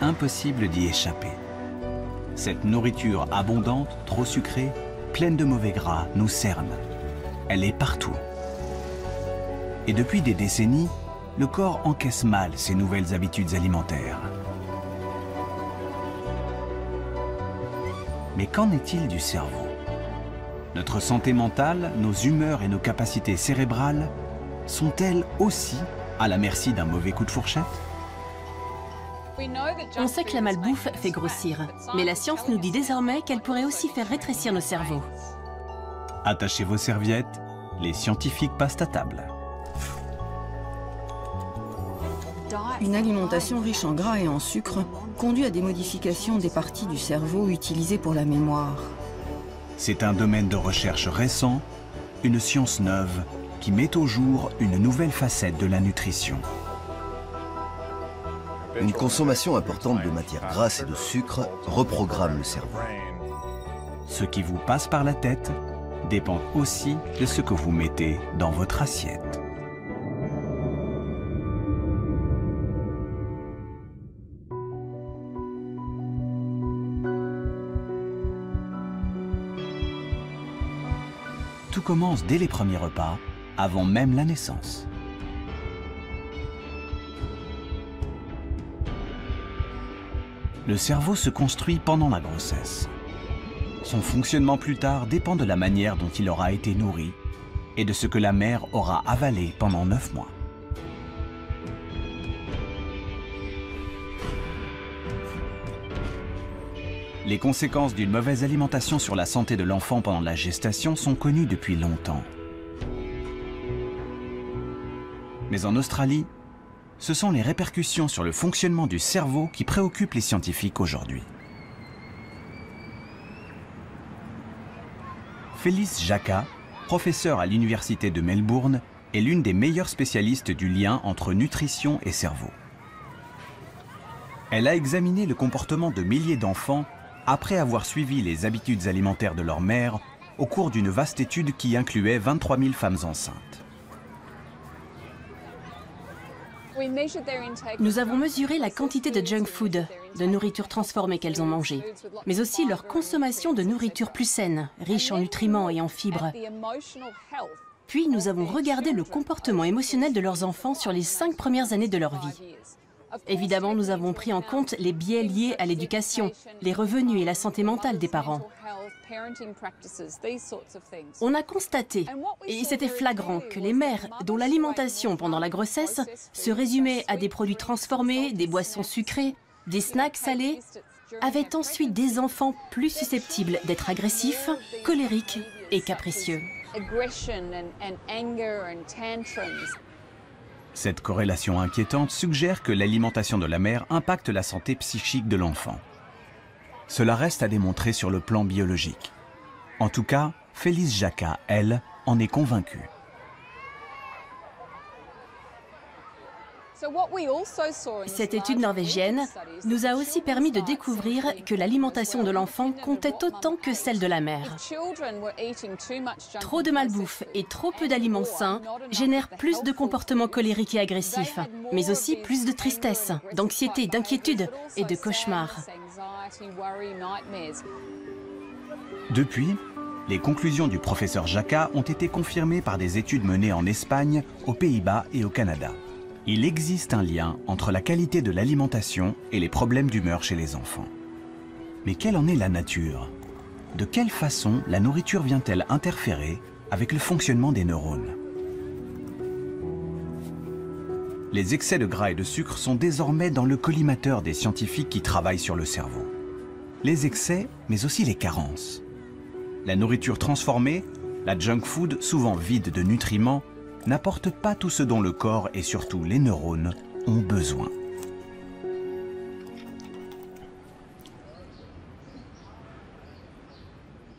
impossible d'y échapper. Cette nourriture abondante, trop sucrée, pleine de mauvais gras, nous cerne. Elle est partout. Et depuis des décennies, le corps encaisse mal ces nouvelles habitudes alimentaires. Mais qu'en est-il du cerveau? Notre santé mentale, nos humeurs et nos capacités cérébrales sont-elles aussi à la merci d'un mauvais coup de fourchette? On sait que la malbouffe fait grossir, mais la science nous dit désormais qu'elle pourrait aussi faire rétrécir nos cerveaux. Attachez vos serviettes, les scientifiques passent à table. Une alimentation riche en gras et en sucre conduit à des modifications des parties du cerveau utilisées pour la mémoire. C'est un domaine de recherche récent, une science neuve qui met au jour une nouvelle facette de la nutrition. Une consommation importante de matières grasses et de sucre reprogramme le cerveau. Ce qui vous passe par la tête dépend aussi de ce que vous mettez dans votre assiette. Tout commence dès les premiers repas, avant même la naissance. Le cerveau se construit pendant la grossesse. Son fonctionnement plus tard dépend de la manière dont il aura été nourri et de ce que la mère aura avalé pendant 9 mois. Les conséquences d'une mauvaise alimentation sur la santé de l'enfant pendant la gestation sont connues depuis longtemps. Mais en Australie, ce sont les répercussions sur le fonctionnement du cerveau qui préoccupent les scientifiques aujourd'hui. Phyllis Jacka, professeure à l'université de Melbourne, est l'une des meilleures spécialistes du lien entre nutrition et cerveau. Elle a examiné le comportement de milliers d'enfants après avoir suivi les habitudes alimentaires de leur mère au cours d'une vaste étude qui incluait 23 000 femmes enceintes. Nous avons mesuré la quantité de junk food, de nourriture transformée qu'elles ont mangée, mais aussi leur consommation de nourriture plus saine, riche en nutriments et en fibres. Puis nous avons regardé le comportement émotionnel de leurs enfants sur les 5 premières années de leur vie. Évidemment, nous avons pris en compte les biais liés à l'éducation, les revenus et la santé mentale des parents. On a constaté, et c'était flagrant, que les mères dont l'alimentation pendant la grossesse se résumait à des produits transformés, des boissons sucrées, des snacks salés, avaient ensuite des enfants plus susceptibles d'être agressifs, colériques et capricieux. Cette corrélation inquiétante suggère que l'alimentation de la mère impacte la santé psychique de l'enfant. Cela reste à démontrer sur le plan biologique. En tout cas, Phyllis Jacka, elle, en est convaincue. Cette étude norvégienne nous a aussi permis de découvrir que l'alimentation de l'enfant comptait autant que celle de la mère. Trop de malbouffe et trop peu d'aliments sains génèrent plus de comportements colériques et agressifs, mais aussi plus de tristesse, d'anxiété, d'inquiétude et de cauchemars. Depuis, les conclusions du professeur Jacka ont été confirmées par des études menées en Espagne, aux Pays-Bas et au Canada. Il existe un lien entre la qualité de l'alimentation et les problèmes d'humeur chez les enfants. Mais quelle en est la nature? De quelle façon la nourriture vient-elle interférer avec le fonctionnement des neurones? Les excès de gras et de sucre sont désormais dans le collimateur des scientifiques qui travaillent sur le cerveau. Les excès, mais aussi les carences. La nourriture transformée, la junk food souvent vide de nutriments, n'apporte pas tout ce dont le corps et surtout les neurones ont besoin.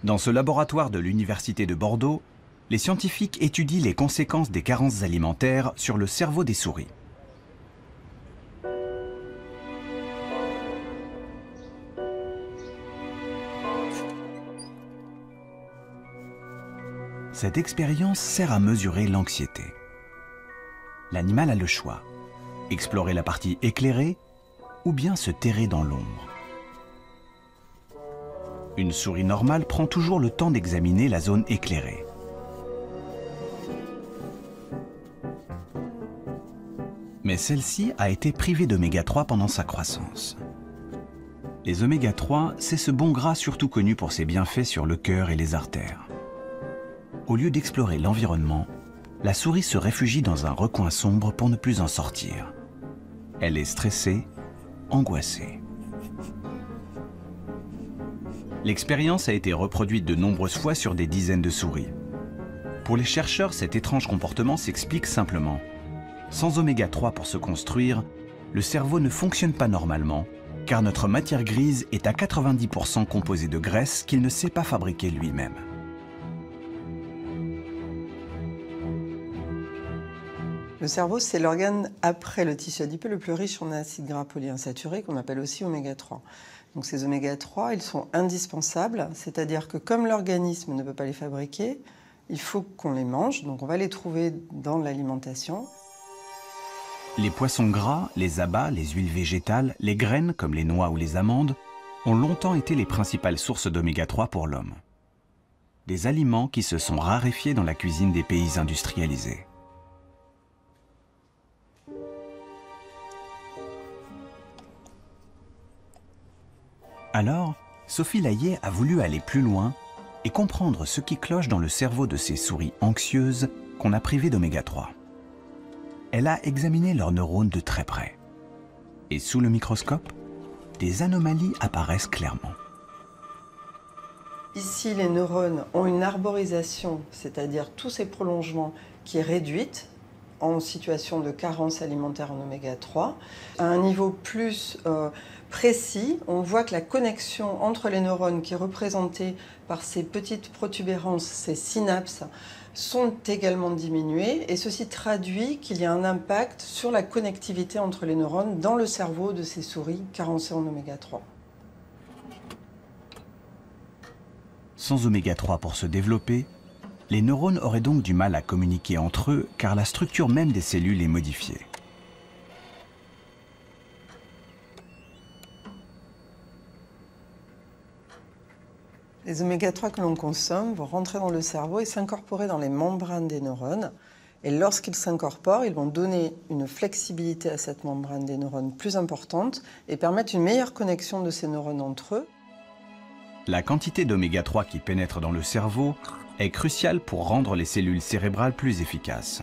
Dans ce laboratoire de l'Université de Bordeaux, les scientifiques étudient les conséquences des carences alimentaires sur le cerveau des souris. Cette expérience sert à mesurer l'anxiété. L'animal a le choix: explorer la partie éclairée ou bien se terrer dans l'ombre. Une souris normale prend toujours le temps d'examiner la zone éclairée. Mais celle-ci a été privée d'oméga 3 pendant sa croissance. Les oméga 3, c'est ce bon gras surtout connu pour ses bienfaits sur le cœur et les artères. Au lieu d'explorer l'environnement, la souris se réfugie dans un recoin sombre pour ne plus en sortir. Elle est stressée, angoissée. L'expérience a été reproduite de nombreuses fois sur des dizaines de souris. Pour les chercheurs, cet étrange comportement s'explique simplement. Sans oméga 3 pour se construire, le cerveau ne fonctionne pas normalement, car notre matière grise est à 90% composée de graisse qu'il ne sait pas fabriquer lui-même. Le cerveau, c'est l'organe après le tissu adipeux le plus riche en acides gras polyinsaturés, qu'on appelle aussi oméga 3. Donc ces oméga 3, ils sont indispensables, c'est-à-dire que comme l'organisme ne peut pas les fabriquer, il faut qu'on les mange, donc on va les trouver dans l'alimentation. Les poissons gras, les abats, les huiles végétales, les graines comme les noix ou les amandes ont longtemps été les principales sources d'oméga 3 pour l'homme. Des aliments qui se sont raréfiés dans la cuisine des pays industrialisés. Alors, Sophie Layet a voulu aller plus loin et comprendre ce qui cloche dans le cerveau de ces souris anxieuses qu'on a privées d'oméga 3. Elle a examiné leurs neurones de très près. Et sous le microscope, des anomalies apparaissent clairement. Ici, les neurones ont une arborisation, c'est-à-dire tous ces prolongements qui est réduite en situation de carence alimentaire en oméga 3. À un niveau plus précis, on voit que la connexion entre les neurones qui est représentée par ces petites protubérances, ces synapses, sont également diminuées et ceci traduit qu'il y a un impact sur la connectivité entre les neurones dans le cerveau de ces souris carencées en oméga 3. Sans oméga 3 pour se développer, les neurones auraient donc du mal à communiquer entre eux car la structure même des cellules est modifiée. Les oméga 3 que l'on consomme vont rentrer dans le cerveau et s'incorporer dans les membranes des neurones. Et lorsqu'ils s'incorporent, ils vont donner une flexibilité à cette membrane des neurones plus importante et permettre une meilleure connexion de ces neurones entre eux. La quantité d'oméga 3 qui pénètre dans le cerveau est cruciale pour rendre les cellules cérébrales plus efficaces.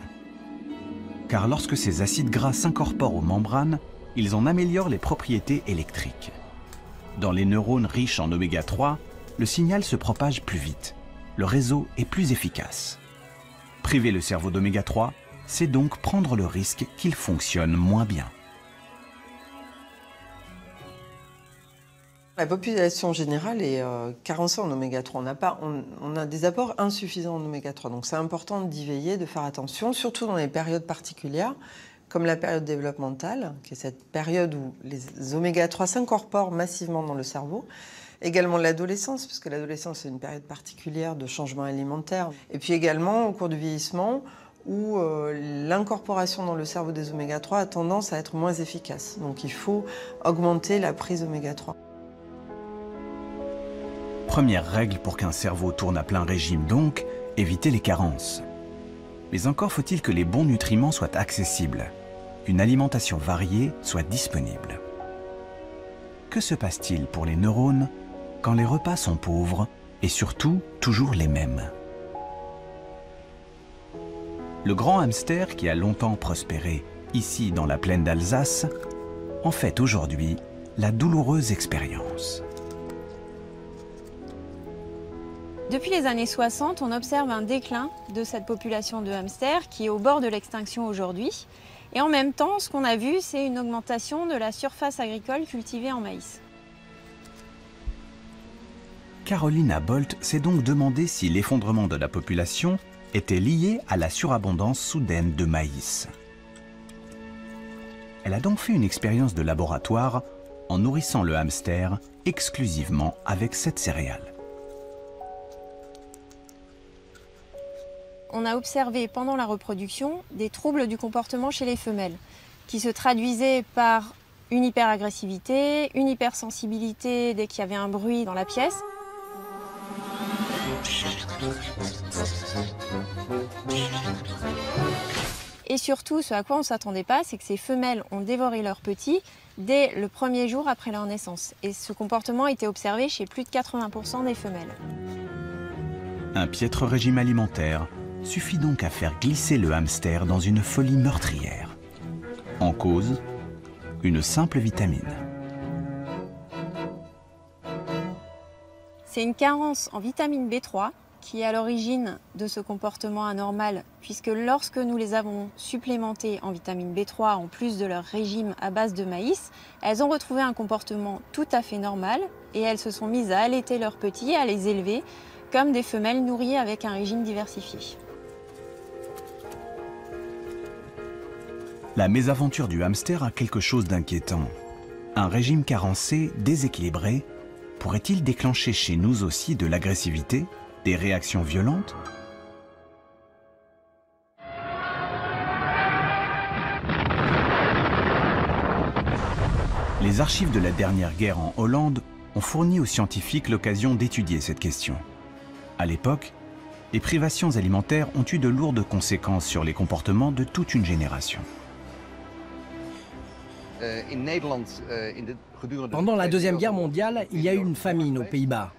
Car lorsque ces acides gras s'incorporent aux membranes, ils en améliorent les propriétés électriques. Dans les neurones riches en oméga 3, le signal se propage plus vite. Le réseau est plus efficace. Priver le cerveau d'oméga 3, c'est donc prendre le risque qu'il fonctionne moins bien. La population générale est carencée en oméga 3. On a des apports insuffisants en oméga 3. Donc c'est important d'y veiller, de faire attention, surtout dans les périodes particulières, comme la période développementale, qui est cette période où les oméga 3 s'incorporent massivement dans le cerveau. Également l'adolescence, puisque l'adolescence est une période particulière de changement alimentaire. Et puis également au cours du vieillissement, où l'incorporation dans le cerveau des oméga 3 a tendance à être moins efficace. Donc il faut augmenter la prise oméga 3. Première règle pour qu'un cerveau tourne à plein régime donc, éviter les carences. Mais encore faut-il que les bons nutriments soient accessibles, qu'une alimentation variée soit disponible. Que se passe-t-il pour les neurones quand les repas sont pauvres et surtout toujours les mêmes? Le grand hamster qui a longtemps prospéré ici dans la plaine d'Alsace en fait aujourd'hui la douloureuse expérience. Depuis les années 60, on observe un déclin de cette population de hamsters qui est au bord de l'extinction aujourd'hui. Et en même temps, ce qu'on a vu, c'est une augmentation de la surface agricole cultivée en maïs. Carolina Bolt s'est donc demandé si l'effondrement de la population était lié à la surabondance soudaine de maïs. Elle a donc fait une expérience de laboratoire en nourrissant le hamster exclusivement avec cette céréale. On a observé pendant la reproduction des troubles du comportement chez les femelles, qui se traduisaient par une hyperagressivité, une hypersensibilité dès qu'il y avait un bruit dans la pièce. Et surtout, ce à quoi on ne s'attendait pas, c'est que ces femelles ont dévoré leurs petits dès le premier jour après leur naissance. Et ce comportement a été observé chez plus de 80% des femelles. Un piètre régime alimentaire suffit donc à faire glisser le hamster dans une folie meurtrière. En cause, une simple vitamine. C'est une carence en vitamine B3 qui est à l'origine de ce comportement anormal, puisque lorsque nous les avons supplémentées en vitamine B3, en plus de leur régime à base de maïs, elles ont retrouvé un comportement tout à fait normal et elles se sont mises à allaiter leurs petits, à les élever comme des femelles nourries avec un régime diversifié. La mésaventure du hamster a quelque chose d'inquiétant. Un régime carencé, déséquilibré, pourrait-il déclencher chez nous aussi de l'agressivité, des réactions violentes? Les archives de la dernière guerre en Hollande ont fourni aux scientifiques l'occasion d'étudier cette question. À l'époque, les privations alimentaires ont eu de lourdes conséquences sur les comportements de toute une génération. Pendant la Deuxième Guerre mondiale, il y a eu une famine aux Pays-Bas.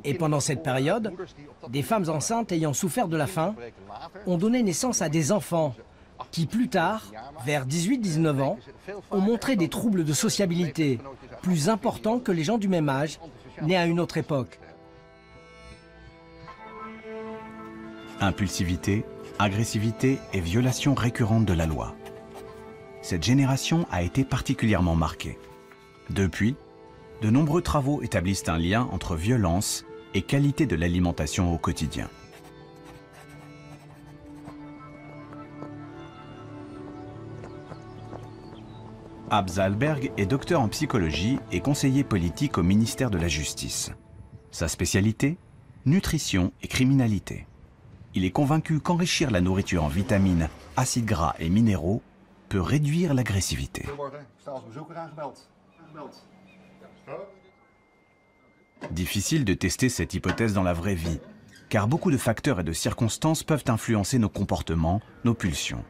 Et pendant cette période, des femmes enceintes ayant souffert de la faim ont donné naissance à des enfants qui, plus tard, vers 18-19 ans, ont montré des troubles de sociabilité plus importants que les gens du même âge, nés à une autre époque. Impulsivité, agressivité et violation récurrente de la loi. Cette génération a été particulièrement marquée. Depuis, de nombreux travaux établissent un lien entre violence et qualité de l'alimentation au quotidien. Abz Alberg est docteur en psychologie et conseiller politique au ministère de la Justice. Sa spécialité, nutrition et criminalité. Il est convaincu qu'enrichir la nourriture en vitamines, acides gras et minéraux peut réduire l'agressivité. Difficile de tester cette hypothèse dans la vraie vie, car beaucoup de facteurs et de circonstances peuvent influencer nos comportements, nos pulsions.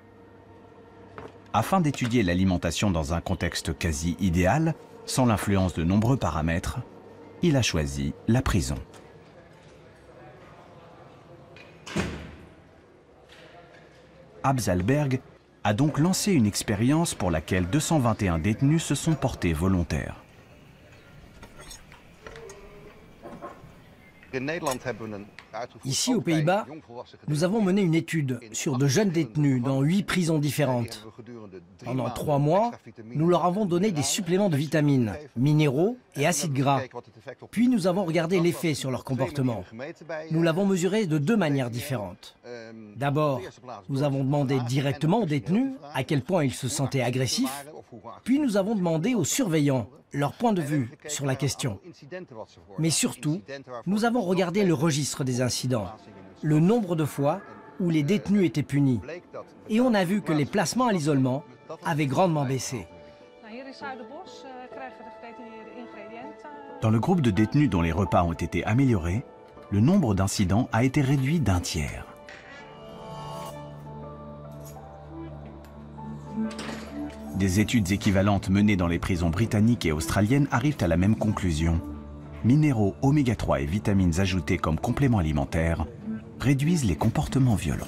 Afin d'étudier l'alimentation dans un contexte quasi idéal, sans l'influence de nombreux paramètres, il a choisi la prison. Abz Alberg a donc lancé une expérience pour laquelle 221 détenus se sont portés volontaires. Ici, aux Pays-Bas, nous avons mené une étude sur de jeunes détenus dans 8 prisons différentes. Pendant 3 mois, nous leur avons donné des suppléments de vitamines, minéraux et acides gras. Puis nous avons regardé l'effet sur leur comportement. Nous l'avons mesuré de 2 manières différentes. D'abord, nous avons demandé directement aux détenus à quel point ils se sentaient agressifs. Puis nous avons demandé aux surveillants leur point de vue sur la question. Mais surtout, nous avons regardé le registre des incidents, le nombre de fois où les détenus étaient punis. Et on a vu que les placements à l'isolement avaient grandement baissé. Dans le groupe de détenus dont les repas ont été améliorés, le nombre d'incidents a été réduit d'1 tiers. Des études équivalentes menées dans les prisons britanniques et australiennes arrivent à la même conclusion. Minéraux, oméga 3 et vitamines ajoutées comme complément alimentaire réduisent les comportements violents.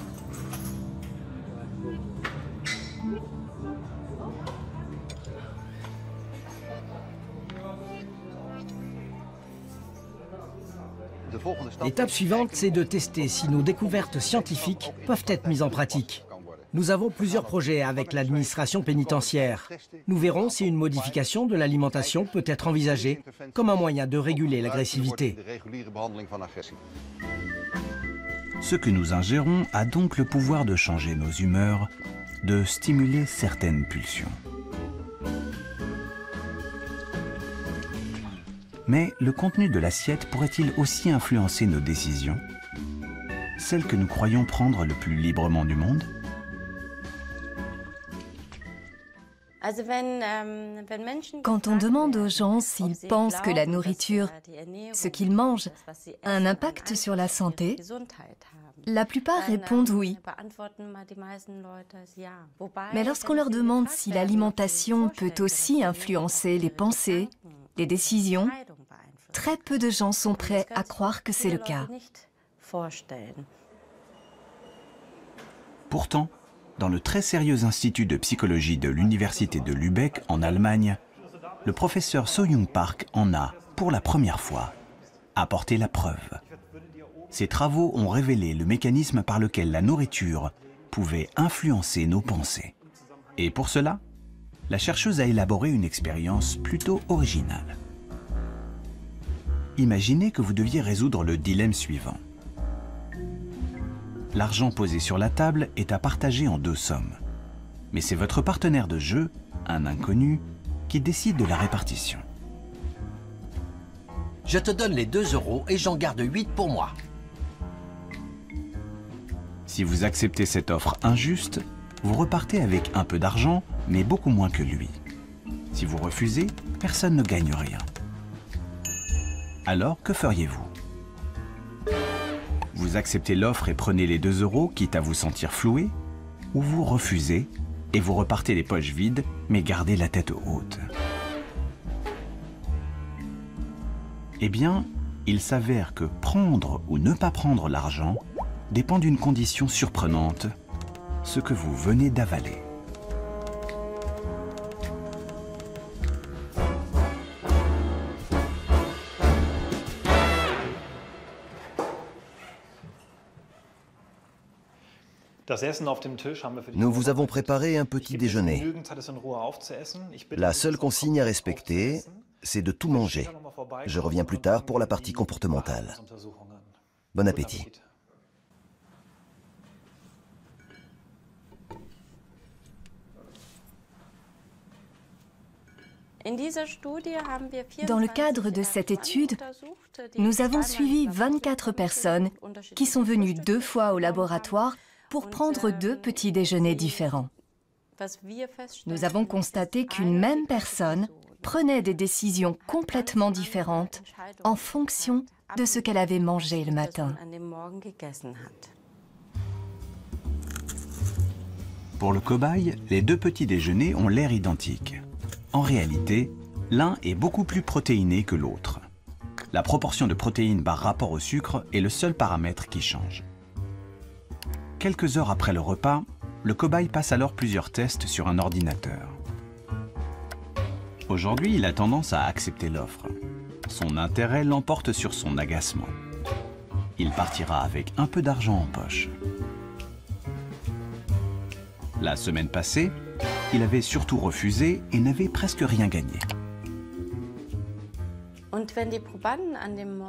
L'étape suivante, c'est de tester si nos découvertes scientifiques peuvent être mises en pratique. Nous avons plusieurs projets avec l'administration pénitentiaire. Nous verrons si une modification de l'alimentation peut être envisagée comme un moyen de réguler l'agressivité. Ce que nous ingérons a donc le pouvoir de changer nos humeurs, de stimuler certaines pulsions. Mais le contenu de l'assiette pourrait-il aussi influencer nos décisions? Celles que nous croyons prendre le plus librement du monde? Quand on demande aux gens s'ils pensent que la nourriture, ce qu'ils mangent, a un impact sur la santé, la plupart répondent oui. Mais lorsqu'on leur demande si l'alimentation peut aussi influencer les pensées, les décisions, très peu de gens sont prêts à croire que c'est le cas. Pourtant, dans le très sérieux institut de psychologie de l'université de Lübeck en Allemagne, le professeur So-Young Park en a, pour la première fois, apporté la preuve. Ses travaux ont révélé le mécanisme par lequel la nourriture pouvait influencer nos pensées. Et pour cela, la chercheuse a élaboré une expérience plutôt originale. Imaginez que vous deviez résoudre le dilemme suivant. L'argent posé sur la table est à partager en 2 sommes. Mais c'est votre partenaire de jeu, un inconnu, qui décide de la répartition. Je te donne les 2 € et j'en garde 8 pour moi. Si vous acceptez cette offre injuste, vous repartez avec un peu d'argent, mais beaucoup moins que lui. Si vous refusez, personne ne gagne rien. Alors, que feriez-vous ? Vous acceptez l'offre et prenez les 2 € quitte à vous sentir floué, ou vous refusez et vous repartez les poches vides mais gardez la tête haute. Eh bien, il s'avère que prendre ou ne pas prendre l'argent dépend d'une condition surprenante, ce que vous venez d'avaler. Nous vous avons préparé un petit déjeuner. La seule consigne à respecter, c'est de tout manger. Je reviens plus tard pour la partie comportementale. Bon appétit. Dans le cadre de cette étude, nous avons suivi 24 personnes qui sont venues 2 fois au laboratoire pour prendre 2 petits déjeuners différents. Nous avons constaté qu'une même personne prenait des décisions complètement différentes en fonction de ce qu'elle avait mangé le matin. Pour le cobaye, les 2 petits déjeuners ont l'air identiques. En réalité, l'un est beaucoup plus protéiné que l'autre. La proportion de protéines par rapport au sucre est le seul paramètre qui change. Quelques heures après le repas, le cobaye passe alors plusieurs tests sur un ordinateur. Aujourd'hui, il a tendance à accepter l'offre. Son intérêt l'emporte sur son agacement. Il partira avec un peu d'argent en poche. La semaine passée, il avait surtout refusé et n'avait presque rien gagné.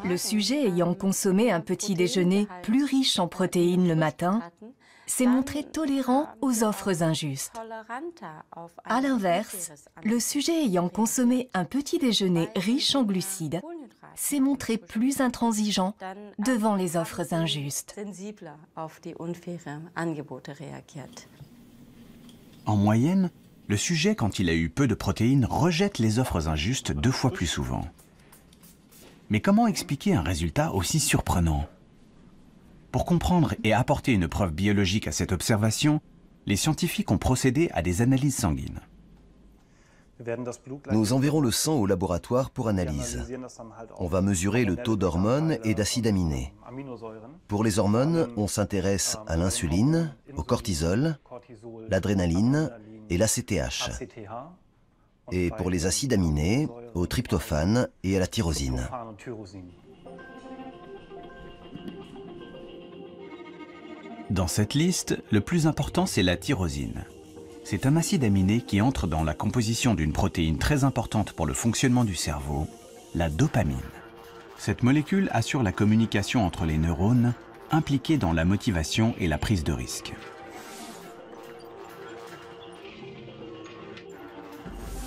Le sujet ayant consommé un petit déjeuner plus riche en protéines le matin s'est montré tolérant aux offres injustes. À l'inverse, le sujet ayant consommé un petit déjeuner riche en glucides s'est montré plus intransigeant devant les offres injustes. En moyenne, le sujet, quand il a eu peu de protéines, rejette les offres injustes 2 fois plus souvent. Mais comment expliquer un résultat aussi surprenant? Pour comprendre et apporter une preuve biologique à cette observation, les scientifiques ont procédé à des analyses sanguines. Nous enverrons le sang au laboratoire pour analyse. On va mesurer le taux d'hormones et d'acides aminés. Pour les hormones, on s'intéresse à l'insuline, au cortisol, l'adrénaline et l'ACTH. Et pour les acides aminés, au tryptophane et à la tyrosine. Dans cette liste, le plus important, c'est la tyrosine. C'est un acide aminé qui entre dans la composition d'une protéine très importante pour le fonctionnement du cerveau, la dopamine. Cette molécule assure la communication entre les neurones, impliqués dans la motivation et la prise de risque.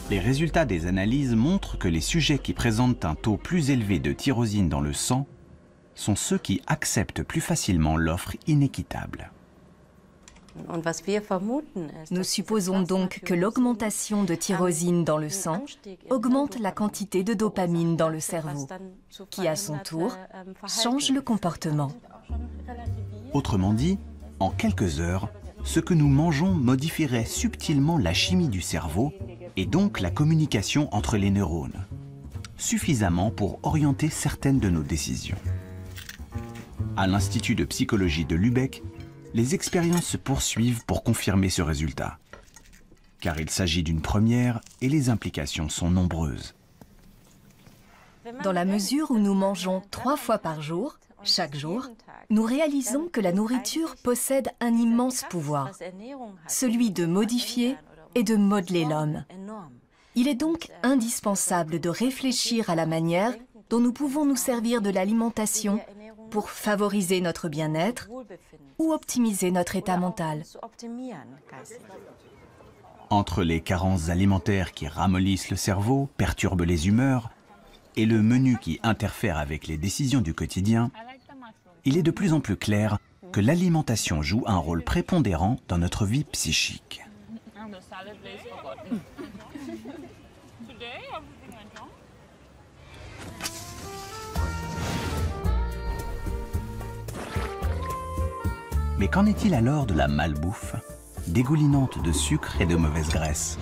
Les résultats des analyses montrent que les sujets qui présentent un taux plus élevé de tyrosine dans le sang sont ceux qui acceptent plus facilement l'offre inéquitable. Nous supposons donc que l'augmentation de tyrosine dans le sang augmente la quantité de dopamine dans le cerveau, qui à son tour change le comportement. Autrement dit, en quelques heures, ce que nous mangeons modifierait subtilement la chimie du cerveau et donc la communication entre les neurones, suffisamment pour orienter certaines de nos décisions. À l'Institut de psychologie de Lübeck, les expériences se poursuivent pour confirmer ce résultat, car il s'agit d'une première et les implications sont nombreuses. Dans la mesure où nous mangeons 3 fois par jour, chaque jour, nous réalisons que la nourriture possède un immense pouvoir, celui de modifier et de modeler l'homme. Il est donc indispensable de réfléchir à la manière dont nous pouvons nous servir de l'alimentation pour favoriser notre bien-être ou optimiser notre état mental. Entre les carences alimentaires qui ramollissent le cerveau, perturbent les humeurs, et le menu qui interfère avec les décisions du quotidien, il est de plus en plus clair que l'alimentation joue un rôle prépondérant dans notre vie psychique. Mais qu'en est-il alors de la malbouffe, dégoulinante de sucre et de mauvaise graisse?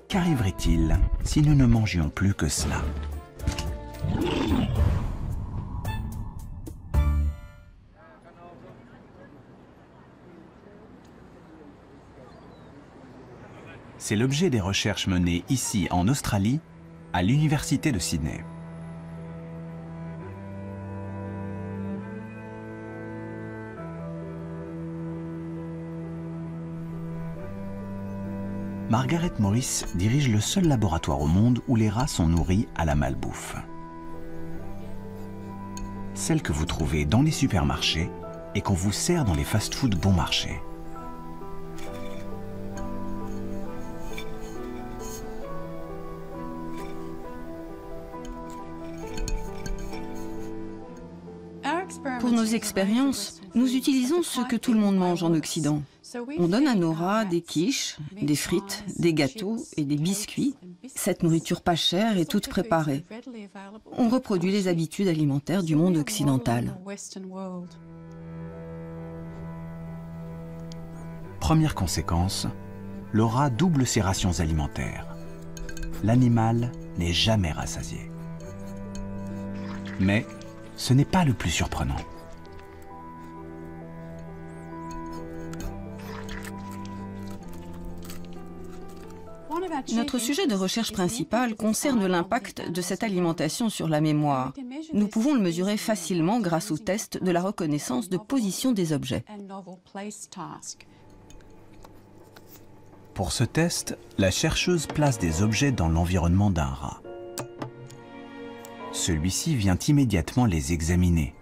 Qu'arriverait-il si nous ne mangions plus que cela? C'est l'objet des recherches menées ici en Australie, à l'Université de Sydney. Margaret Morris dirige le seul laboratoire au monde où les rats sont nourris à la malbouffe. Celle que vous trouvez dans les supermarchés et qu'on vous sert dans les fast-foods bon marché. Pour nos expériences, nous utilisons ce que tout le monde mange en Occident. On donne à nos rats des quiches, des frites, des gâteaux et des biscuits. Cette nourriture pas chère est toute préparée. On reproduit les habitudes alimentaires du monde occidental. Première conséquence, le rat double ses rations alimentaires. L'animal n'est jamais rassasié. Mais ce n'est pas le plus surprenant. Notre sujet de recherche principal concerne l'impact de cette alimentation sur la mémoire. Nous pouvons le mesurer facilement grâce au test de la reconnaissance de position des objets. Pour ce test, la chercheuse place des objets dans l'environnement d'un rat. Celui-ci vient immédiatement les examiner,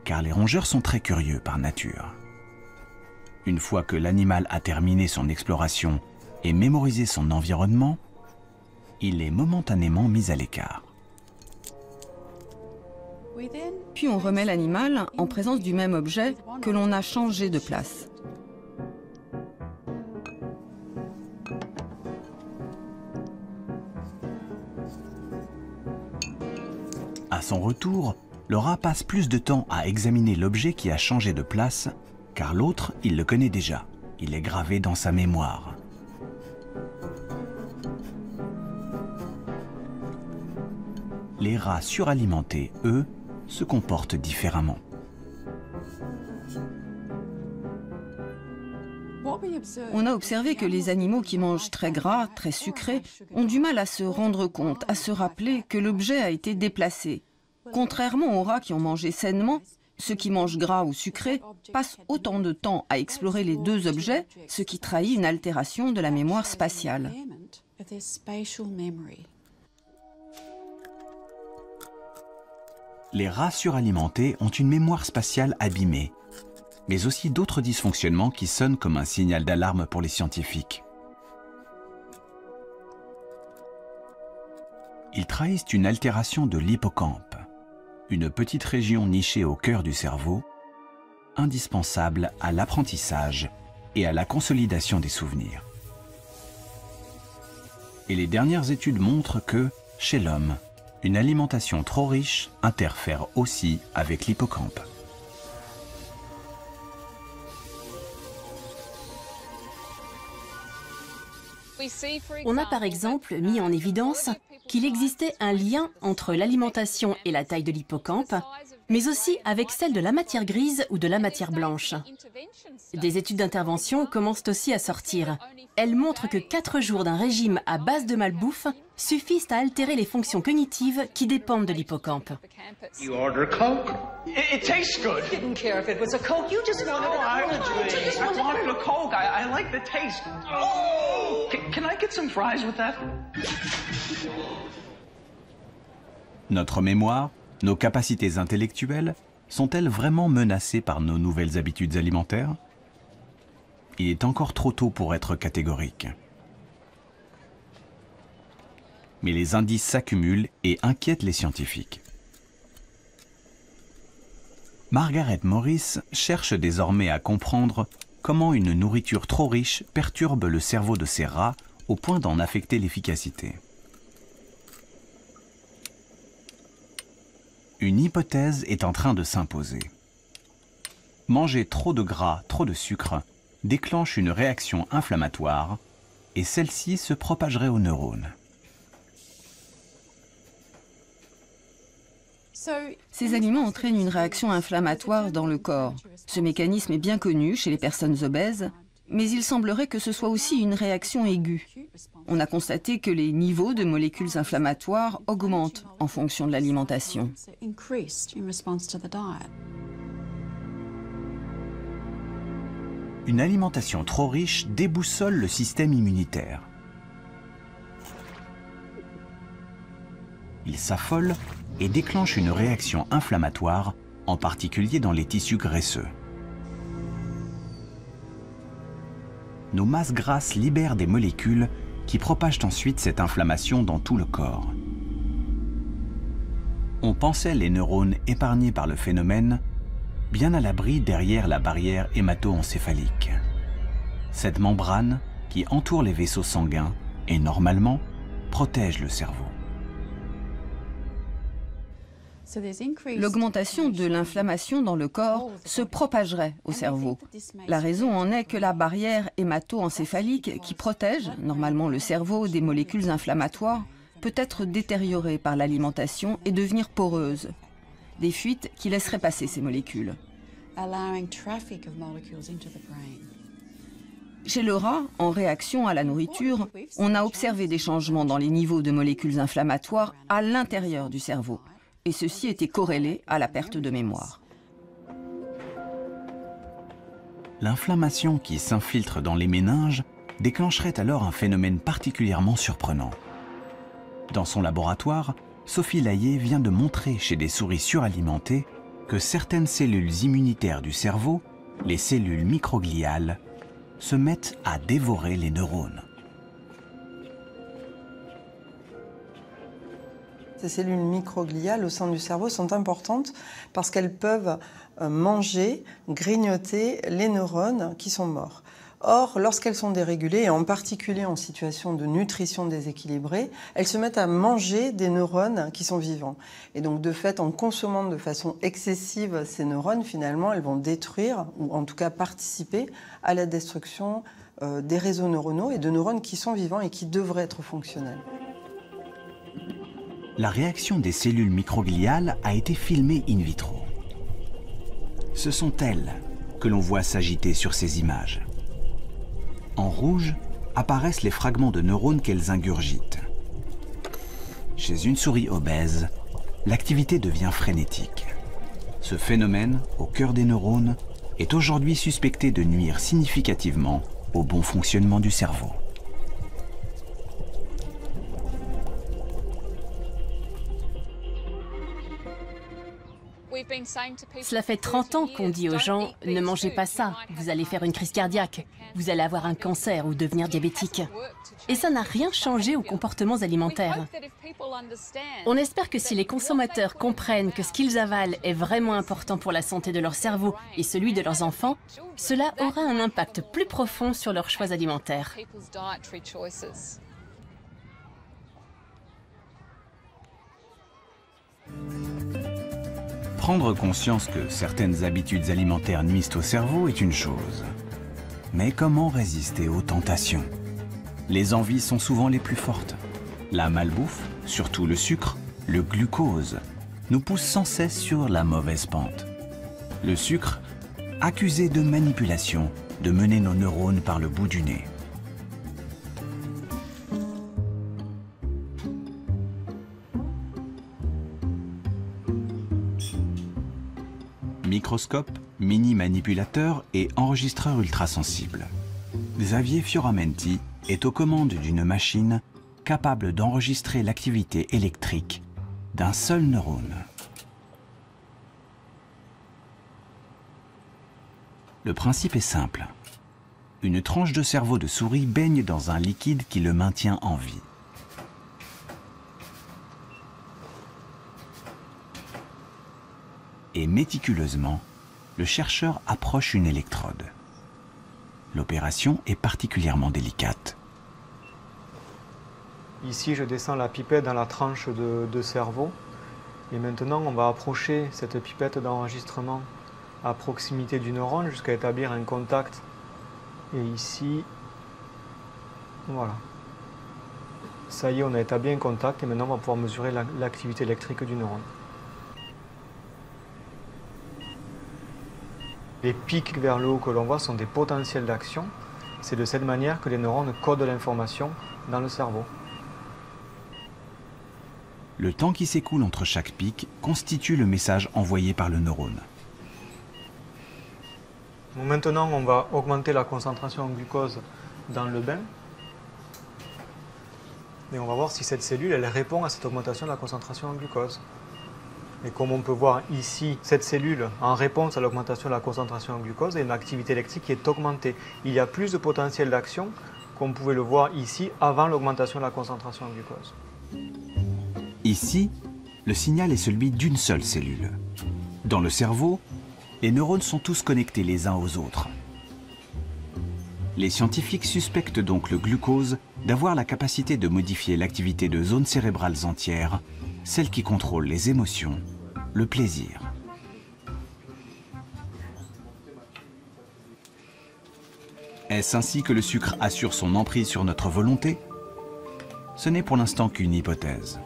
car les rongeurs sont très curieux par nature. Une fois que l'animal a terminé son exploration et mémorisé son environnement, il est momentanément mis à l'écart. Puis on remet l'animal en présence du même objet que l'on a changé de place. À son retour, le rat passe plus de temps à examiner l'objet qui a changé de place, car l'autre, il le connaît déjà. Il est gravé dans sa mémoire. Les rats suralimentés, eux, se comportent différemment. On a observé que les animaux qui mangent très gras, très sucré, ont du mal à se rendre compte, à se rappeler que l'objet a été déplacé. Contrairement aux rats qui ont mangé sainement, ceux qui mangent gras ou sucré passent autant de temps à explorer les deux objets, ce qui trahit une altération de la mémoire spatiale. Les rats suralimentés ont une mémoire spatiale abîmée, mais aussi d'autres dysfonctionnements qui sonnent comme un signal d'alarme pour les scientifiques. Ils trahissent une altération de l'hippocampe, une petite région nichée au cœur du cerveau, indispensable à l'apprentissage et à la consolidation des souvenirs. Et les dernières études montrent que, chez l'homme, une alimentation trop riche interfère aussi avec l'hippocampe. On a par exemple mis en évidence qu'il existait un lien entre l'alimentation et la taille de l'hippocampe, mais aussi avec celle de la matière grise ou de la matière blanche. Des études d'intervention commencent aussi à sortir. Elles montrent que 4 jours d'un régime à base de malbouffe suffisent à altérer les fonctions cognitives qui dépendent de l'hippocampe. You order a Coke. It tastes good. You didn't care if it was a Coke. You just wanted an allergy. I wanted a Coke. I like the taste. Oh! Can I get some fries with that? Notre mémoire, nos capacités intellectuelles, sont-elles vraiment menacées par nos nouvelles habitudes alimentaires? Il est encore trop tôt pour être catégorique. Mais les indices s'accumulent et inquiètent les scientifiques. Margaret Morris cherche désormais à comprendre comment une nourriture trop riche perturbe le cerveau de ces rats au point d'en affecter l'efficacité. Une hypothèse est en train de s'imposer. Manger trop de gras, trop de sucre, déclenche une réaction inflammatoire et celle-ci se propagerait aux neurones. Ces aliments entraînent une réaction inflammatoire dans le corps. Ce mécanisme est bien connu chez les personnes obèses, mais il semblerait que ce soit aussi une réaction aiguë. On a constaté que les niveaux de molécules inflammatoires augmentent en fonction de l'alimentation. Une alimentation trop riche déboussole le système immunitaire. Il s'affole et déclenche une réaction inflammatoire, en particulier dans les tissus graisseux. Nos masses grasses libèrent des molécules qui propagent ensuite cette inflammation dans tout le corps. On pensait les neurones épargnés par le phénomène, bien à l'abri derrière la barrière hémato-encéphalique. Cette membrane, qui entoure les vaisseaux sanguins et normalement protège le cerveau. L'augmentation de l'inflammation dans le corps se propagerait au cerveau. La raison en est que la barrière hémato-encéphalique qui protège normalement le cerveau des molécules inflammatoires peut être détériorée par l'alimentation et devenir poreuse. Des fuites qui laisseraient passer ces molécules. Chez le rat, en réaction à la nourriture, on a observé des changements dans les niveaux de molécules inflammatoires à l'intérieur du cerveau. Et ceci était corrélé à la perte de mémoire. L'inflammation qui s'infiltre dans les méninges déclencherait alors un phénomène particulièrement surprenant. Dans son laboratoire, Sophie Layet vient de montrer chez des souris suralimentées que certaines cellules immunitaires du cerveau, les cellules microgliales, se mettent à dévorer les neurones. Ces cellules microgliales au sein du cerveau sont importantes parce qu'elles peuvent manger, grignoter les neurones qui sont morts. Or, lorsqu'elles sont dérégulées, et en particulier en situation de nutrition déséquilibrée, elles se mettent à manger des neurones qui sont vivants. Et donc, de fait, en consommant de façon excessive ces neurones, finalement, elles vont détruire, ou en tout cas participer à la destruction des réseaux neuronaux et de neurones qui sont vivants et qui devraient être fonctionnels. La réaction des cellules microgliales a été filmée in vitro. Ce sont elles que l'on voit s'agiter sur ces images. En rouge apparaissent les fragments de neurones qu'elles ingurgitent. Chez une souris obèse, l'activité devient frénétique. Ce phénomène, au cœur des neurones, est aujourd'hui suspecté de nuire significativement au bon fonctionnement du cerveau. Cela fait 30 ans qu'on dit aux gens « Ne mangez pas ça, vous allez faire une crise cardiaque, vous allez avoir un cancer ou devenir diabétique. » Et ça n'a rien changé aux comportements alimentaires. On espère que si les consommateurs comprennent que ce qu'ils avalent est vraiment important pour la santé de leur cerveau et celui de leurs enfants, cela aura un impact plus profond sur leurs choix alimentaires. Prendre conscience que certaines habitudes alimentaires nuisent au cerveau est une chose. Mais comment résister aux tentations? Les envies sont souvent les plus fortes. La malbouffe, surtout le sucre, le glucose, nous pousse sans cesse sur la mauvaise pente. Le sucre, accusé de manipulation, de mener nos neurones par le bout du nez. Microscope, mini-manipulateur et enregistreur ultrasensible. Xavier Fioramenti est aux commandes d'une machine capable d'enregistrer l'activité électrique d'un seul neurone. Le principe est simple. Une tranche de cerveau de souris baigne dans un liquide qui le maintient en vie. Et méticuleusement, le chercheur approche une électrode. L'opération est particulièrement délicate. Ici, je descends la pipette dans la tranche de cerveau. Et maintenant, on va approcher cette pipette d'enregistrement à proximité du neurone jusqu'à établir un contact. Et ici, voilà. Ça y est, on a établi un contact et maintenant, on va pouvoir mesurer l'activité électrique du neurone. Les pics vers le haut que l'on voit sont des potentiels d'action. C'est de cette manière que les neurones codent l'information dans le cerveau. Le temps qui s'écoule entre chaque pic constitue le message envoyé par le neurone. Donc maintenant, on va augmenter la concentration en glucose dans le bain. Et on va voir si cette cellule elle répond à cette augmentation de la concentration en glucose. Et comme on peut voir ici, cette cellule, en réponse à l'augmentation de la concentration en glucose, a une activité électrique qui est augmentée. Il y a plus de potentiel d'action qu'on pouvait le voir ici avant l'augmentation de la concentration en glucose. Ici, le signal est celui d'une seule cellule. Dans le cerveau, les neurones sont tous connectés les uns aux autres. Les scientifiques suspectent donc le glucose d'avoir la capacité de modifier l'activité de zones cérébrales entières, celles qui contrôlent les émotions, le plaisir. Est-ce ainsi que le sucre assure son emprise sur notre volonté? Ce n'est pour l'instant qu'une hypothèse.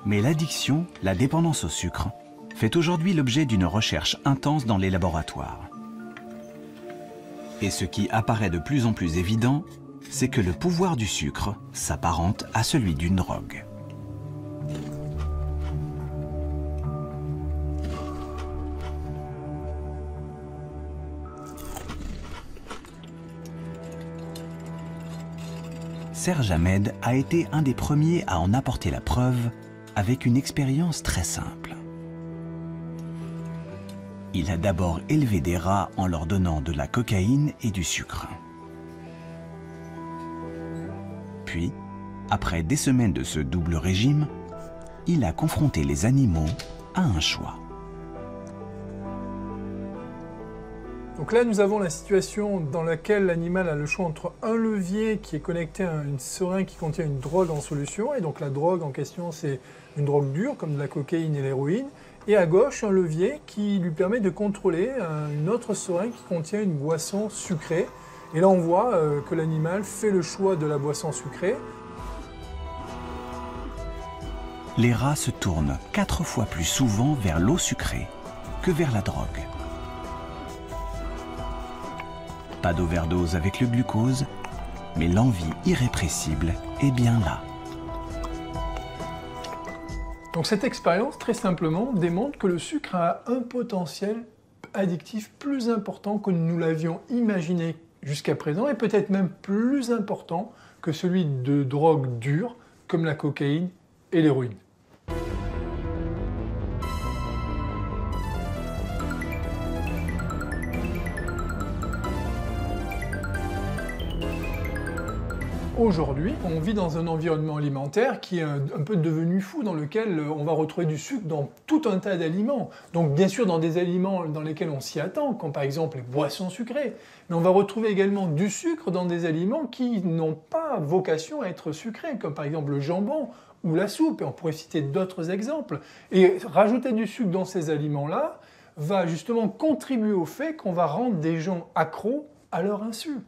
Mais l'addiction, la dépendance au sucre, fait aujourd'hui l'objet d'une recherche intense dans les laboratoires. Et ce qui apparaît de plus en plus évident, c'est que le pouvoir du sucre s'apparente à celui d'une drogue. Serge Ahmed a été un des premiers à en apporter la preuve avec une expérience très simple. Il a d'abord élevé des rats en leur donnant de la cocaïne et du sucre. Puis, après des semaines de ce double régime, il a confronté les animaux à un choix. Donc là, nous avons la situation dans laquelle l'animal a le choix entre un levier qui est connecté à une seringue qui contient une drogue en solution, et donc la drogue en question, c'est une drogue dure, comme de la cocaïne et l'héroïne, et à gauche, un levier qui lui permet de contrôler une autre seringue qui contient une boisson sucrée. Et là, on voit que l'animal fait le choix de la boisson sucrée. Les rats se tournent 4 fois plus souvent vers l'eau sucrée que vers la drogue. Pas d'overdose avec le glucose, mais l'envie irrépressible est bien là. Donc cette expérience, très simplement, démontre que le sucre a un potentiel addictif plus important que nous l'avions imaginé jusqu'à présent, et peut-être même plus important que celui de drogues dures, comme la cocaïne et l'héroïne. Aujourd'hui, on vit dans un environnement alimentaire qui est un peu devenu fou, dans lequel on va retrouver du sucre dans tout un tas d'aliments. Donc bien sûr dans des aliments dans lesquels on s'y attend, comme par exemple les boissons sucrées, mais on va retrouver également du sucre dans des aliments qui n'ont pas vocation à être sucrés, comme par exemple le jambon ou la soupe, et on pourrait citer d'autres exemples. Et rajouter du sucre dans ces aliments-là va justement contribuer au fait qu'on va rendre des gens accros à leur insu.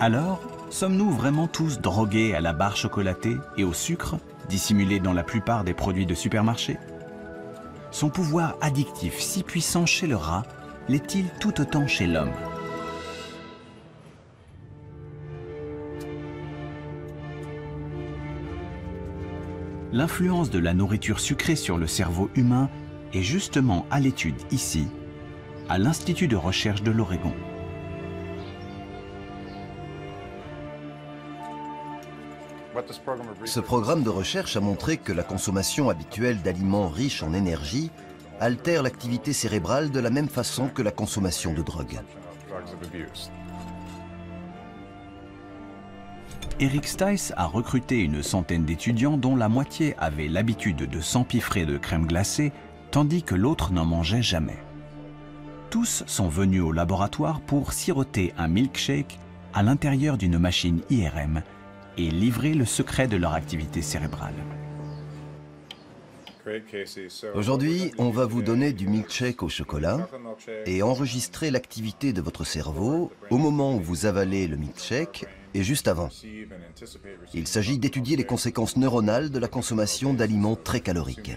Alors, sommes-nous vraiment tous drogués à la barre chocolatée et au sucre, dissimulé dans la plupart des produits de supermarché? Son pouvoir addictif si puissant chez le rat l'est-il tout autant chez l'homme? L'influence de la nourriture sucrée sur le cerveau humain est justement à l'étude ici, à l'Institut de recherche de l'Oregon. Ce programme de recherche a montré que la consommation habituelle d'aliments riches en énergie altère l'activité cérébrale de la même façon que la consommation de drogue. Eric Stice a recruté une centaine d'étudiants dont la moitié avait l'habitude de s'empiffrer de crème glacée, tandis que l'autre n'en mangeait jamais. Tous sont venus au laboratoire pour siroter un milkshake à l'intérieur d'une machine IRM et livrer le secret de leur activité cérébrale. Aujourd'hui, on va vous donner du milkshake au chocolat et enregistrer l'activité de votre cerveau au moment où vous avalez le milkshake et juste avant. Il s'agit d'étudier les conséquences neuronales de la consommation d'aliments très caloriques.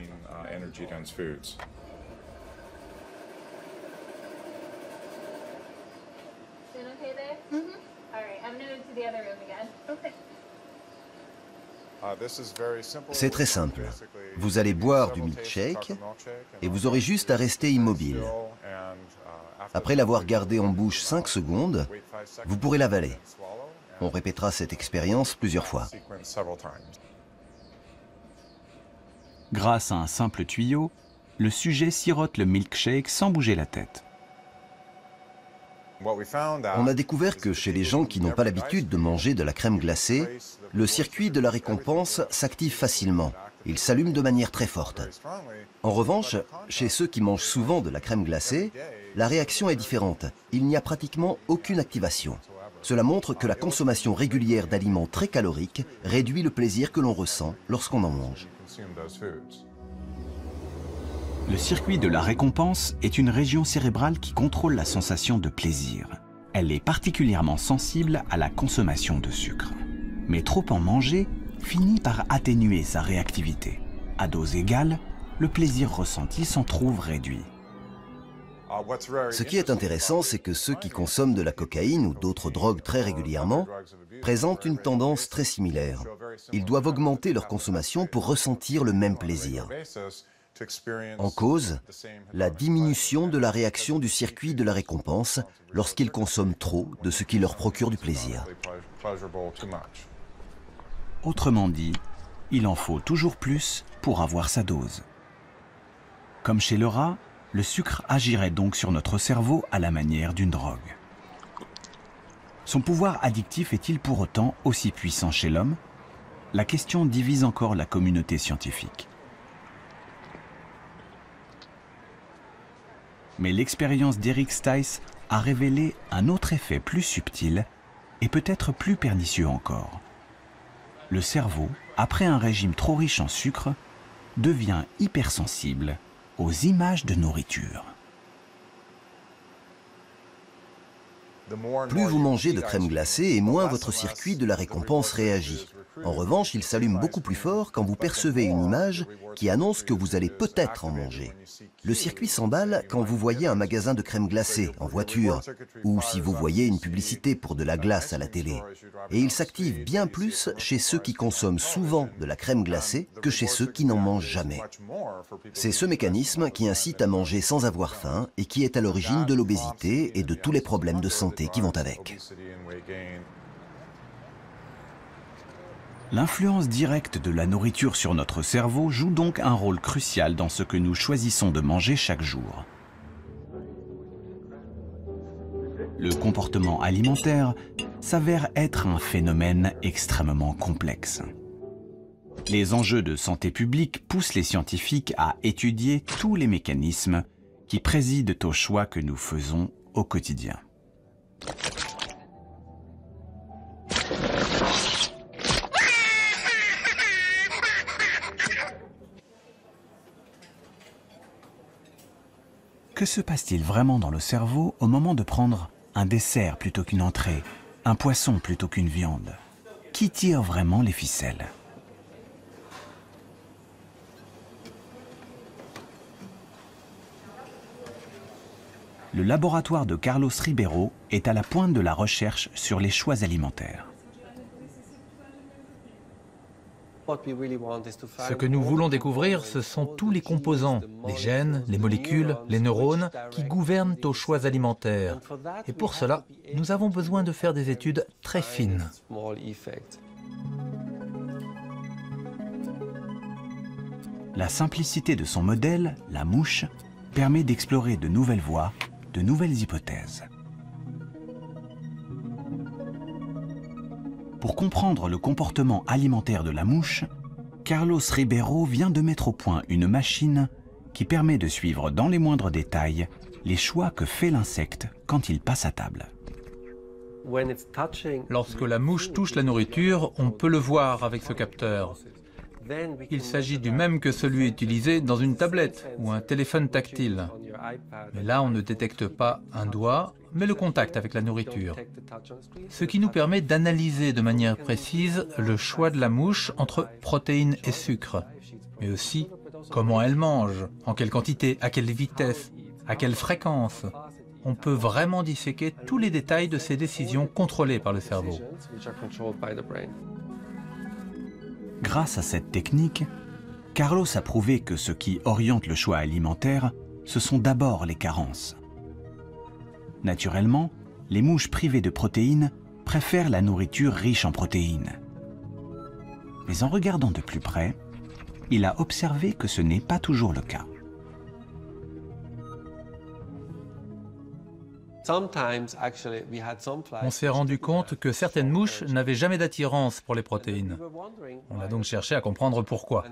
C'est très simple. Vous allez boire du milkshake et vous aurez juste à rester immobile. Après l'avoir gardé en bouche 5 secondes, vous pourrez l'avaler. On répétera cette expérience plusieurs fois. Grâce à un simple tuyau, le sujet sirote le milkshake sans bouger la tête. On a découvert que chez les gens qui n'ont pas l'habitude de manger de la crème glacée, le circuit de la récompense s'active facilement. Il s'allume de manière très forte. En revanche, chez ceux qui mangent souvent de la crème glacée, la réaction est différente. Il n'y a pratiquement aucune activation. Cela montre que la consommation régulière d'aliments très caloriques réduit le plaisir que l'on ressent lorsqu'on en mange. Le circuit de la récompense est une région cérébrale qui contrôle la sensation de plaisir. Elle est particulièrement sensible à la consommation de sucre. Mais trop en manger finit par atténuer sa réactivité. À dose égale, le plaisir ressenti s'en trouve réduit. Ce qui est intéressant, c'est que ceux qui consomment de la cocaïne ou d'autres drogues très régulièrement présentent une tendance très similaire. Ils doivent augmenter leur consommation pour ressentir le même plaisir. En cause, la diminution de la réaction du circuit de la récompense lorsqu'ils consomment trop de ce qui leur procure du plaisir. Autrement dit, il en faut toujours plus pour avoir sa dose. Comme chez le rat, le sucre agirait donc sur notre cerveau à la manière d'une drogue. Son pouvoir addictif est-il pour autant aussi puissant chez l'homme? La question divise encore la communauté scientifique. Mais l'expérience d'Eric Stice a révélé un autre effet plus subtil et peut-être plus pernicieux encore. Le cerveau, après un régime trop riche en sucre, devient hypersensible aux images de nourriture. Plus vous mangez de crème glacée et moins votre circuit de la récompense réagit. En revanche, il s'allume beaucoup plus fort quand vous percevez une image qui annonce que vous allez peut-être en manger. Le circuit s'emballe quand vous voyez un magasin de crème glacée en voiture ou si vous voyez une publicité pour de la glace à la télé. Et il s'active bien plus chez ceux qui consomment souvent de la crème glacée que chez ceux qui n'en mangent jamais. C'est ce mécanisme qui incite à manger sans avoir faim et qui est à l'origine de l'obésité et de tous les problèmes de santé qui vont avec. L'influence directe de la nourriture sur notre cerveau joue donc un rôle crucial dans ce que nous choisissons de manger chaque jour. Le comportement alimentaire s'avère être un phénomène extrêmement complexe. Les enjeux de santé publique poussent les scientifiques à étudier tous les mécanismes qui président aux choix que nous faisons au quotidien. Que se passe-t-il vraiment dans le cerveau au moment de prendre un dessert plutôt qu'une entrée, un poisson plutôt qu'une viande? Qui tire vraiment les ficelles? Le laboratoire de Carlos Ribeiro est à la pointe de la recherche sur les choix alimentaires. Ce que nous voulons découvrir, ce sont tous les composants, les gènes, les molécules, les neurones, qui gouvernent aux choix alimentaires. Et pour cela, nous avons besoin de faire des études très fines. La simplicité de son modèle, la mouche, permet d'explorer de nouvelles voies, de nouvelles hypothèses. Pour comprendre le comportement alimentaire de la mouche, Carlos Ribeiro vient de mettre au point une machine qui permet de suivre dans les moindres détails les choix que fait l'insecte quand il passe à table. Lorsque la mouche touche la nourriture, on peut le voir avec ce capteur. Il s'agit du même que celui utilisé dans une tablette ou un téléphone tactile. Mais là, on ne détecte pas un doigt, mais le contact avec la nourriture. Ce qui nous permet d'analyser de manière précise le choix de la mouche entre protéines et sucre, mais aussi comment elle mange, en quelle quantité, à quelle vitesse, à quelle fréquence. On peut vraiment disséquer tous les détails de ces décisions contrôlées par le cerveau. Grâce à cette technique, Carlos a prouvé que ce qui oriente le choix alimentaire, ce sont d'abord les carences. Naturellement, les mouches privées de protéines préfèrent la nourriture riche en protéines. Mais en regardant de plus près, il a observé que ce n'est pas toujours le cas. On s'est rendu compte que certaines mouches n'avaient jamais d'attirance pour les protéines. On a donc cherché à comprendre pourquoi.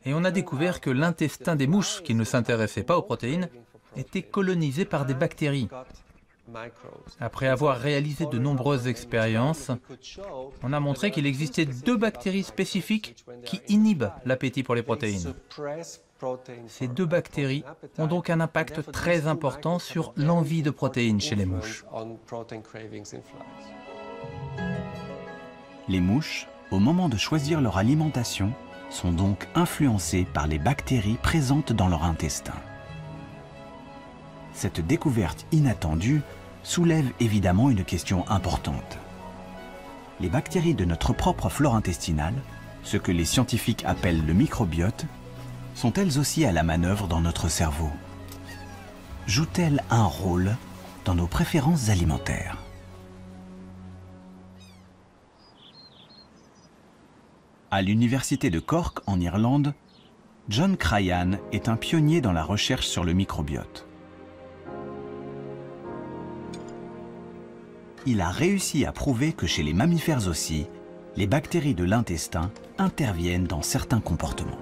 Et on a découvert que l'intestin des mouches qui ne s'intéressaient pas aux protéines était colonisé par des bactéries. Après avoir réalisé de nombreuses expériences, on a montré qu'il existait 2 bactéries spécifiques qui inhibent l'appétit pour les protéines. Ces 2 bactéries ont donc un impact très important sur l'envie de protéines chez les mouches. Les mouches, au moment de choisir leur alimentation, sont donc influencées par les bactéries présentes dans leur intestin. Cette découverte inattendue soulève évidemment une question importante. Les bactéries de notre propre flore intestinale, ce que les scientifiques appellent le microbiote, sont elles aussi à la manœuvre dans notre cerveau? Jouent-elles un rôle dans nos préférences alimentaires? À l'université de Cork, en Irlande, John Cryan est un pionnier dans la recherche sur le microbiote. Il a réussi à prouver que chez les mammifères aussi, les bactéries de l'intestin interviennent dans certains comportements.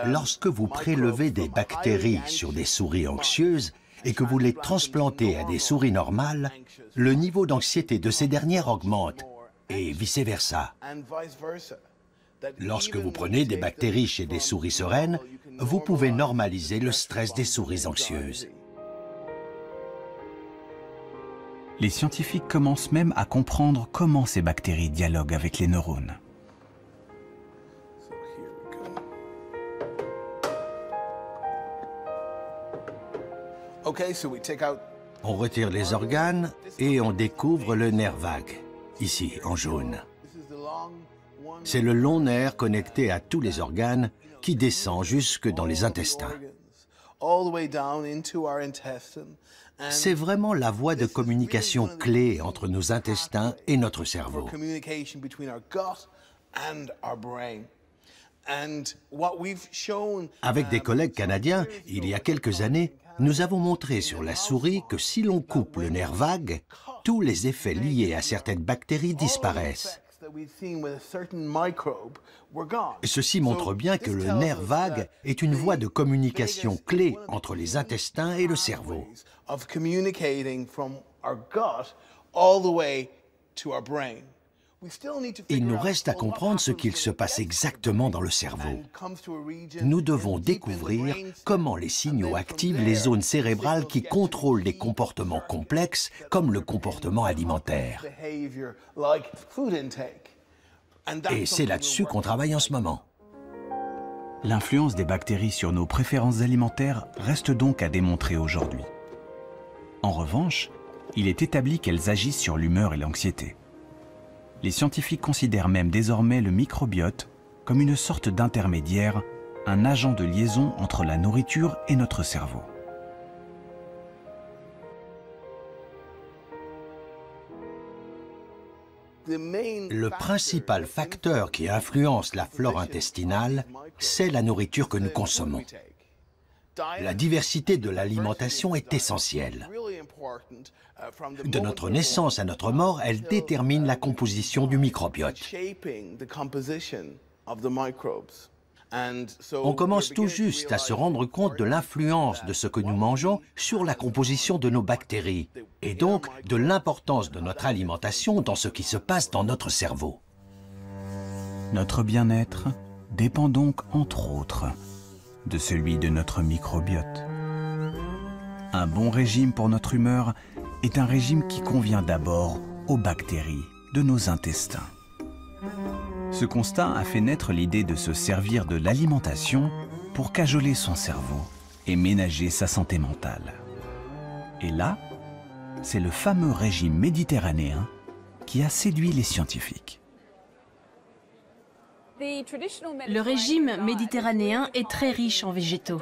Lorsque vous prélevez des bactéries sur des souris anxieuses et que vous les transplantez à des souris normales, le niveau d'anxiété de ces dernières augmente et vice-versa. Lorsque vous prenez des bactéries chez des souris sereines, vous pouvez normaliser le stress des souris anxieuses. Les scientifiques commencent même à comprendre comment ces bactéries dialoguent avec les neurones. On retire les organes et on découvre le nerf vague, ici en jaune. C'est le long nerf connecté à tous les organes qui descend jusque dans les intestins. C'est vraiment la voie de communication clé entre nos intestins et notre cerveau. Avec des collègues canadiens, il y a quelques années, nous avons montré sur la souris que si l'on coupe le nerf vague, tous les effets liés à certaines bactéries disparaissent. Ceci montre bien que le nerf vague est une voie de communication clé entre les intestins et le cerveau. Il nous reste à comprendre ce qu'il se passe exactement dans le cerveau. Nous devons découvrir comment les signaux activent les zones cérébrales qui contrôlent des comportements complexes comme le comportement alimentaire. Et c'est là-dessus qu'on travaille en ce moment. L'influence des bactéries sur nos préférences alimentaires reste donc à démontrer aujourd'hui. En revanche, il est établi qu'elles agissent sur l'humeur et l'anxiété. Les scientifiques considèrent même désormais le microbiote comme une sorte d'intermédiaire, un agent de liaison entre la nourriture et notre cerveau. Le principal facteur qui influence la flore intestinale, c'est la nourriture que nous consommons. La diversité de l'alimentation est essentielle. De notre naissance à notre mort, elle détermine la composition du microbiote. On commence tout juste à se rendre compte de l'influence de ce que nous mangeons sur la composition de nos bactéries, et donc de l'importance de notre alimentation dans ce qui se passe dans notre cerveau. Notre bien-être dépend donc, entre autres, de celui de notre microbiote. Un bon régime pour notre humeur est un régime qui convient d'abord aux bactéries de nos intestins. Ce constat a fait naître l'idée de se servir de l'alimentation pour cajoler son cerveau et ménager sa santé mentale. Et là, c'est le fameux régime méditerranéen qui a séduit les scientifiques. Le régime méditerranéen est très riche en végétaux.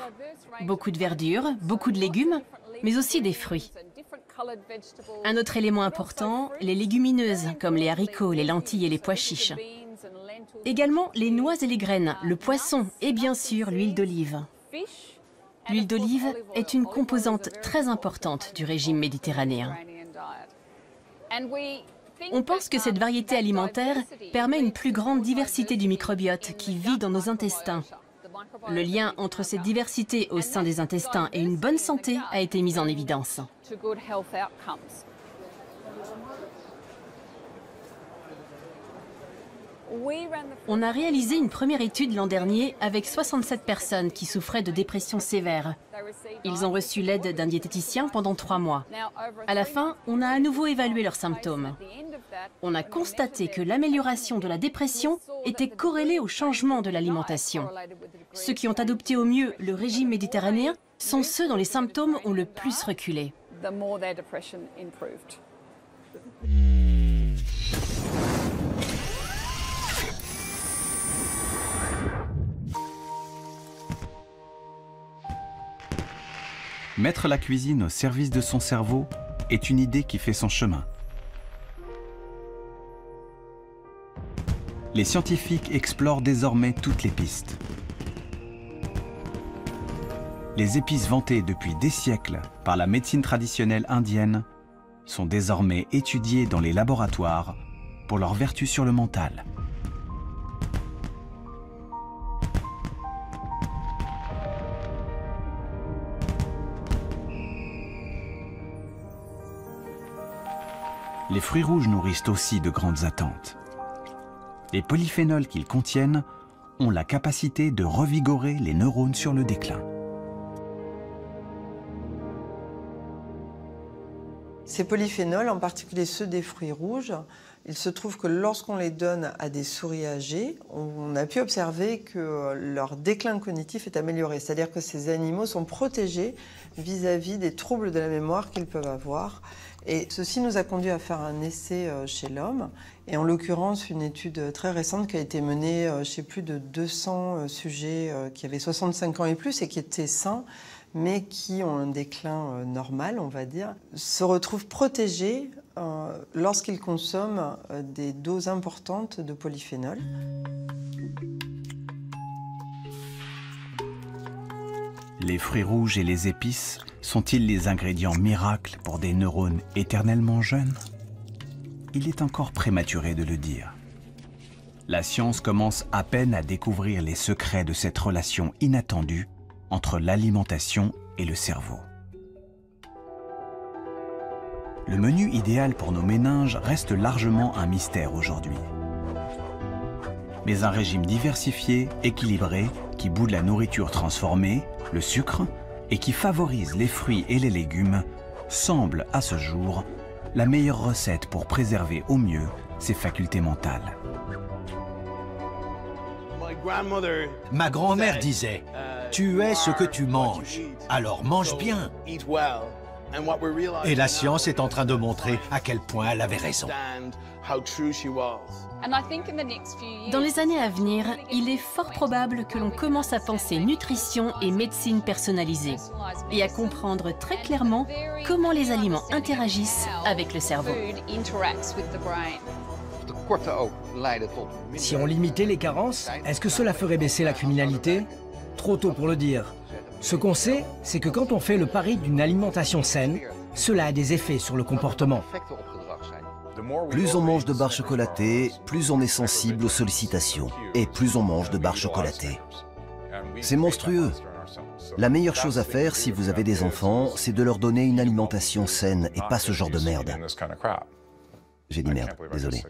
Beaucoup de verdure, beaucoup de légumes, mais aussi des fruits. Un autre élément important, les légumineuses, comme les haricots, les lentilles et les pois chiches. Également les noix et les graines, le poisson et bien sûr l'huile d'olive. L'huile d'olive est une composante très importante du régime méditerranéen. On pense que cette variété alimentaire permet une plus grande diversité du microbiote qui vit dans nos intestins. Le lien entre cette diversité au sein des intestins et une bonne santé a été mis en évidence. On a réalisé une première étude l'an dernier avec 67 personnes qui souffraient de dépression sévère. Ils ont reçu l'aide d'un diététicien pendant 3 mois. À la fin, on a à nouveau évalué leurs symptômes. On a constaté que l'amélioration de la dépression était corrélée au changement de l'alimentation. Ceux qui ont adopté au mieux le régime méditerranéen sont ceux dont les symptômes ont le plus reculé. Mettre la cuisine au service de son cerveau est une idée qui fait son chemin. Les scientifiques explorent désormais toutes les pistes. Les épices vantées depuis des siècles par la médecine traditionnelle indienne sont désormais étudiées dans les laboratoires pour leurs vertus sur le mental. Les fruits rouges nourrissent aussi de grandes attentes. Les polyphénols qu'ils contiennent ont la capacité de revigorer les neurones sur le déclin. Ces polyphénols, en particulier ceux des fruits rouges, il se trouve que lorsqu'on les donne à des souris âgées, on a pu observer que leur déclin cognitif est amélioré. C'est-à-dire que ces animaux sont protégés vis-à-vis des troubles de la mémoire qu'ils peuvent avoir. Et ceci nous a conduit à faire un essai chez l'homme, et en l'occurrence une étude très récente qui a été menée chez plus de 200 sujets qui avaient 65 ans et plus et qui étaient sains, mais qui ont un déclin normal, on va dire, se retrouvent protégés lorsqu'ils consomment des doses importantes de polyphénol. Les fruits rouges et les épices sont-ils les ingrédients miracles pour des neurones éternellement jeunes? Il est encore prématuré de le dire. La science commence à peine à découvrir les secrets de cette relation inattendue entre l'alimentation et le cerveau. Le menu idéal pour nos méninges reste largement un mystère aujourd'hui. Mais un régime diversifié, équilibré, qui boude la nourriture transformée, le sucre, et qui favorise les fruits et les légumes, semble à ce jour la meilleure recette pour préserver au mieux ses facultés mentales. Ma grand-mère disait, tu es ce que tu manges, alors mange bien. Et la science est en train de montrer à quel point elle avait raison. Dans les années à venir, il est fort probable que l'on commence à penser nutrition et médecine personnalisée et à comprendre très clairement comment les aliments interagissent avec le cerveau. Si on limitait les carences, est-ce que cela ferait baisser la criminalité? Trop tôt pour le dire. Ce qu'on sait, c'est que quand on fait le pari d'une alimentation saine, cela a des effets sur le comportement. Plus on mange de barres chocolatées, plus on est sensible aux sollicitations. Et plus on mange de barres chocolatées. C'est monstrueux. La meilleure chose à faire si vous avez des enfants, c'est de leur donner une alimentation saine et pas ce genre de merde. J'ai dit merde, désolé.